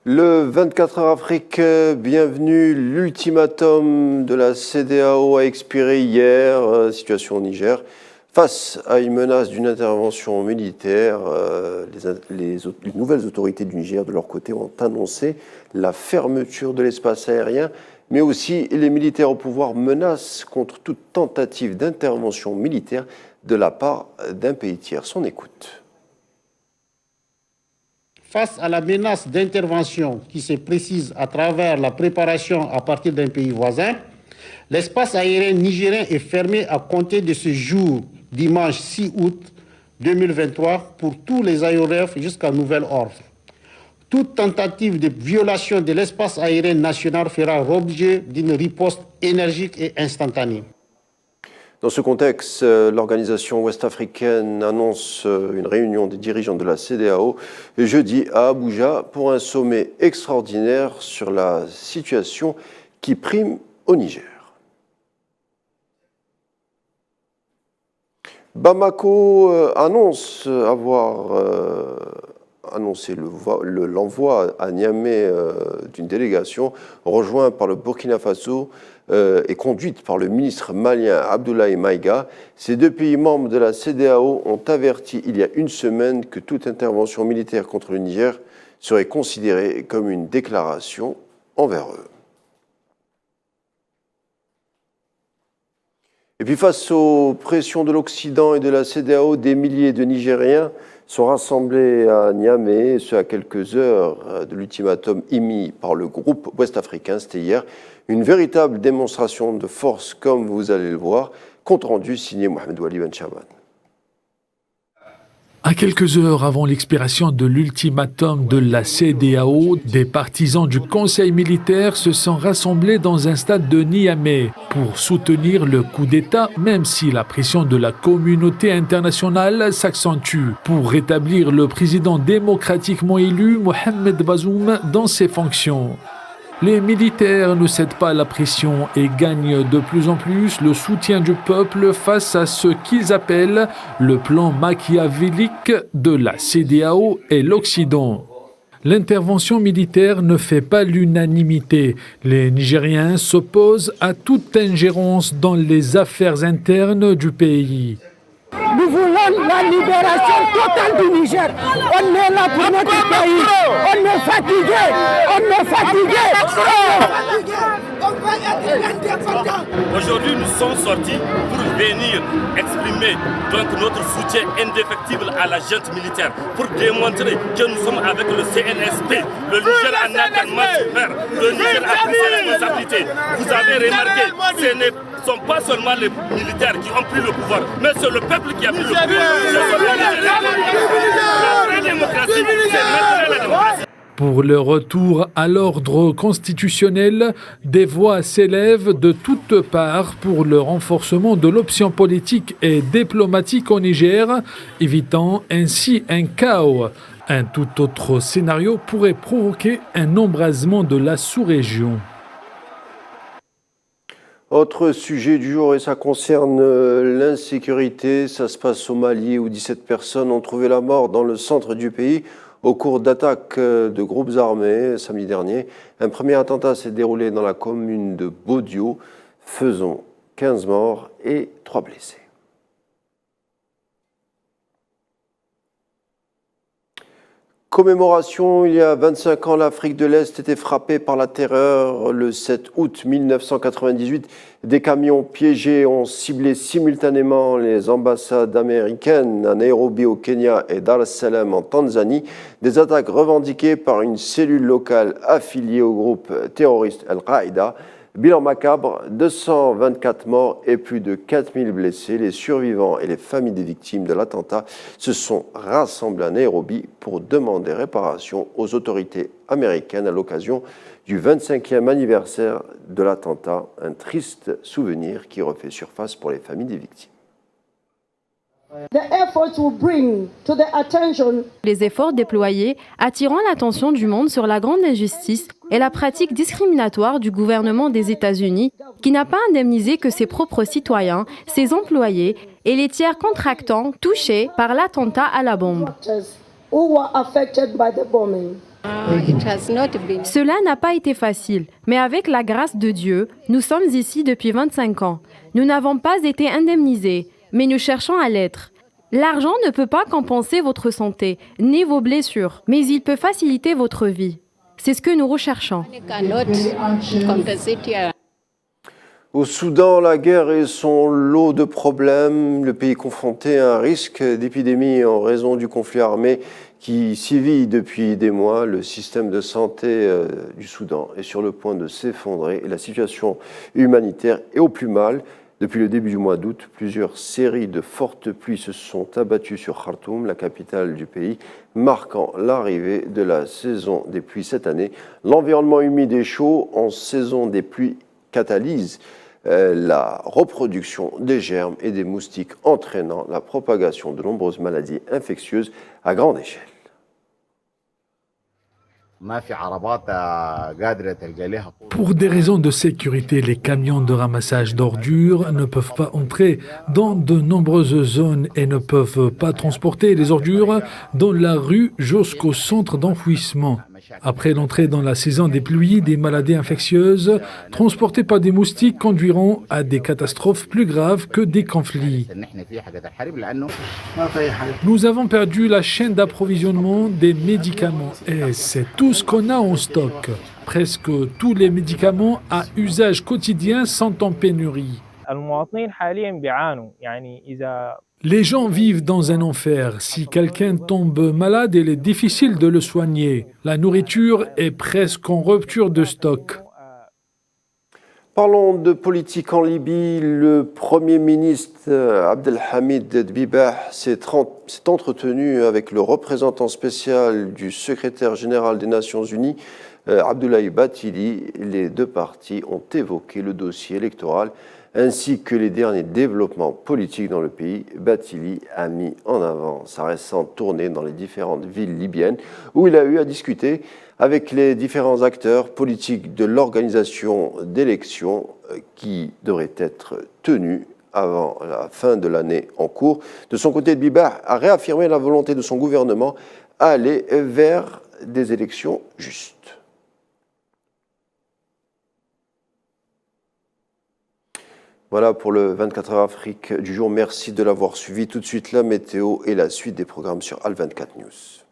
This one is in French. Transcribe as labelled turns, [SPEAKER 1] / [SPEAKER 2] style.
[SPEAKER 1] Le 24 heures Afrique, bienvenue. L'ultimatum de la CEDEAO a expiré hier. Situation au Niger. Face à une menace d'une intervention militaire, les nouvelles autorités du Niger, de leur côté, ont annoncé la fermeture de l'espace aérien, mais aussi les militaires au pouvoir menacent contre toute tentative d'intervention militaire de la part d'un pays tiers. Son écoute.
[SPEAKER 2] Face à la menace d'intervention qui se précise à travers la préparation à partir d'un pays voisin, l'espace aérien nigérien est fermé à compter de ce jour, dimanche 6 août 2023, pour tous les aéronefs jusqu'à nouvel ordre. Toute tentative de violation de l'espace aérien national fera l'objet d'une riposte énergique et instantanée.
[SPEAKER 1] Dans ce contexte, l'organisation ouest-africaine annonce une réunion des dirigeants de la CEDEAO jeudi à Abuja pour un sommet extraordinaire sur la situation qui prime au Niger. Bamako annonce avoir annoncé l'envoi à Niamey d'une délégation rejointe par le Burkina Faso et conduite par le ministre malien Abdoulaye Maïga. Ces deux pays membres de la CEDEAO ont averti il y a une semaine que toute intervention militaire contre le Niger serait considérée comme une déclaration envers eux. Et puis face aux pressions de l'Occident et de la CEDEAO, des milliers de Nigériens sont rassemblés à Niamey, ce à quelques heures de l'ultimatum émis par le groupe ouest-africain. C'était hier une véritable démonstration de force, comme vous allez le voir. Compte rendu signé Mohamed Wali Ben Chaban.
[SPEAKER 3] À quelques heures avant l'expiration de l'ultimatum de la CEDEAO, des partisans du Conseil militaire se sont rassemblés dans un stade de Niamey pour soutenir le coup d'État, même si la pression de la communauté internationale s'accentue pour rétablir le président démocratiquement élu, Mohamed Bazoum, dans ses fonctions. Les militaires ne cèdent pas à la pression et gagnent de plus en plus le soutien du peuple face à ce qu'ils appellent le plan machiavélique de la CEDEAO et l'Occident. L'intervention militaire ne fait pas l'unanimité. Les Nigériens s'opposent à toute ingérence dans les affaires internes du pays.
[SPEAKER 4] Nous voulons la libération totale du Niger. On est là pour notre pays. On est fatigué. On est fatigué. On va être indépendant.
[SPEAKER 5] Aujourd'hui, nous sommes sortis pour venir exprimer donc notre soutien indéfectible à la junte militaire, pour démontrer que nous sommes avec le CNSP. Le Niger en a tellement souffert. Le Niger a pris sa responsabilité. Vous avez remarqué, ce ne sont pas seulement les militaires qui ont pris le pouvoir, mais c'est le peuple qui a pris le pouvoir. La démocratie, c'est maintenant la démocratie.
[SPEAKER 3] Pour le retour à l'ordre constitutionnel, des voix s'élèvent de toutes parts pour le renforcement de l'option politique et diplomatique au Niger, évitant ainsi un chaos. Un tout autre scénario pourrait provoquer un embrasement de la sous-région.
[SPEAKER 1] Autre sujet du jour, et ça concerne l'insécurité. Ça se passe au Mali où 17 personnes ont trouvé la mort dans le centre du pays au cours d'attaques de groupes armés samedi dernier. Un premier attentat s'est déroulé dans la commune de Bodio, faisant 15 morts et 3 blessés. Commémoration, il y a 25 ans, l'Afrique de l'Est était frappée par la terreur. Le 7 août 1998, des camions piégés ont ciblé simultanément les ambassades américaines à Nairobi au Kenya et Dar es Salaam en Tanzanie. Des attaques revendiquées par une cellule locale affiliée au groupe terroriste Al-Qaïda. Bilan macabre, 224 morts et plus de 4000 blessés. Les survivants et les familles des victimes de l'attentat se sont rassemblés à Nairobi pour demander réparation aux autorités américaines à l'occasion du 25e anniversaire de l'attentat. Un triste souvenir qui refait surface pour les familles des victimes.
[SPEAKER 6] Les efforts déployés attirant l'attention du monde sur la grande injustice et la pratique discriminatoire du gouvernement des États-Unis qui n'a pas indemnisé que ses propres citoyens, ses employés et les tiers contractants touchés par l'attentat à la bombe. Cela n'a pas été facile, mais avec la grâce de Dieu, nous sommes ici depuis 25 ans. Nous n'avons pas été indemnisés, mais nous cherchons à l'être. L'argent ne peut pas compenser votre santé, ni vos blessures, mais il peut faciliter votre vie. C'est ce que nous recherchons.
[SPEAKER 1] Au Soudan, la guerre et son lot de problèmes. Le pays est confronté à un risque d'épidémie en raison du conflit armé qui sévit depuis des mois. Le système de santé du Soudan est sur le point de s'effondrer et la situation humanitaire est au plus mal. Depuis le début du mois d'août, plusieurs séries de fortes pluies se sont abattues sur Khartoum, la capitale du pays, marquant l'arrivée de la saison des pluies cette année. L'environnement humide et chaud en saison des pluies catalyse la reproduction des germes et des moustiques, entraînant la propagation de nombreuses maladies infectieuses à grande échelle.
[SPEAKER 3] Pour des raisons de sécurité, les camions de ramassage d'ordures ne peuvent pas entrer dans de nombreuses zones et ne peuvent pas transporter les ordures dans la rue jusqu'au centre d'enfouissement. Après l'entrée dans la saison des pluies, des maladies infectieuses transportées par des moustiques conduiront à des catastrophes plus graves que des conflits. Nous avons perdu la chaîne d'approvisionnement des médicaments et c'est tout ce qu'on a en stock. Presque tous les médicaments à usage quotidien sont en pénurie. Les gens vivent dans un enfer. Si quelqu'un tombe malade, il est difficile de le soigner. La nourriture est presque en rupture de stock.
[SPEAKER 1] Parlons de politique en Libye. Le Premier ministre Abdelhamid Dbibah s'est entretenu avec le représentant spécial du secrétaire général des Nations Unies, Abdoulaye Bathily. Les deux parties ont évoqué le dossier électoral ainsi que les derniers développements politiques dans le pays. Bathily a mis en avant sa récente tournée dans les différentes villes libyennes où il a eu à discuter avec les différents acteurs politiques de l'organisation d'élections qui devraient être tenues avant la fin de l'année en cours. De son côté, Dbibah a réaffirmé la volonté de son gouvernement à aller vers des élections justes. Voilà pour le 24 heures Afrique du jour. Merci de l'avoir suivi. Tout de suite, la météo et la suite des programmes sur Al 24 News.